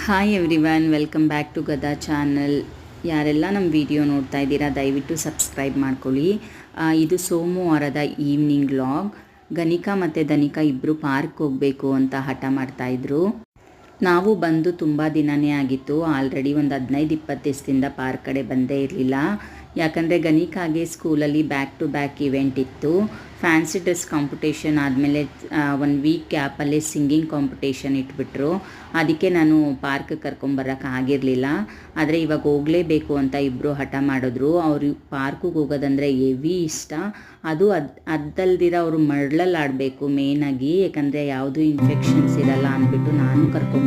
Hi everyone, welcome back to Gada channel. ಯಾರೆಲ್ಲ ನಮ್ಮ video ನೋಡ್ತಾ ಇದ್ದೀರಾ ದಯವಿಟ್ಟು ಸಬ್ಸ್ಕ್ರೈಬ್ ಮಾಡ್ಕೊಳ್ಳಿ. ಇದು ಸೋಮವಾರದ ಈವ್ನಿಂಗ್ ವ್ಲಾಗ್. ಗನಿಕಾ ಮತ್ತು ಧನಿಕಾ ಇಬ್ಬರು ಪಾರ್ಕ್ ಹೋಗಬೇಕು ಅಂತ ಹಠ ಮಾಡ್ತಾಯಿದ್ರು. ನಾವು ಬಂದು ತುಂಬ ದಿನವೇ ಆಗಿತ್ತು. ಆಲ್ರೆಡಿ ಒಂದು 15-20 ದಿವಸದಿಂದ ಪಾರ್ಕ್ ಕಡೆ ಬಂದೇ ಇರಲಿಲ್ಲ. ಯಾಕಂದರೆ ಗನಿಕಾಗೆ ಸ್ಕೂಲಲ್ಲಿ ಬ್ಯಾಕ್ ಟು ಬ್ಯಾಕ್ ಇವೆಂಟ್ ಇತ್ತು. ಫ್ಯಾನ್ಸಿ ಡ್ರೆಸ್ ಕಾಂಪಿಟೇಷನ್ ಆದಮೇಲೆ 1 ವೀಕ್ ಗ್ಯಾಪಲ್ಲಿ ಸಿಂಗಿಂಗ್ ಕಾಂಪಿಟೇಷನ್ ಇಟ್ಬಿಟ್ರು. ಅದಕ್ಕೆ ನಾನು ಪಾರ್ಕ್ ಕರ್ಕೊಂಬರೋಕ್ಕಾಗಿರಲಿಲ್ಲ. ಆದರೆ ಇವಾಗ ಹೋಗಲೇಬೇಕು ಅಂತ ಇಬ್ಬರು ಹಠ ಮಾಡಿದ್ರು. ಅವರು ಪಾರ್ಕಿಗೆ ಹೋಗೋದಂದರೆ ಹೆವಿ ಇಷ್ಟ. ಅದು ಅದಲ್ದಿರ ಅವರು ಮರಳಲ್ಲಿ ಆಡಬೇಕು ಮೇಯ್ನಾಗಿ, ಯಾಕಂದರೆ ಯಾವುದೂ ಇನ್ಫೆಕ್ಷನ್ಸ್ ಇರಲ್ಲ ಅಂದ್ಬಿಟ್ಟು ನಾನು ಕರ್ಕೊಂಡು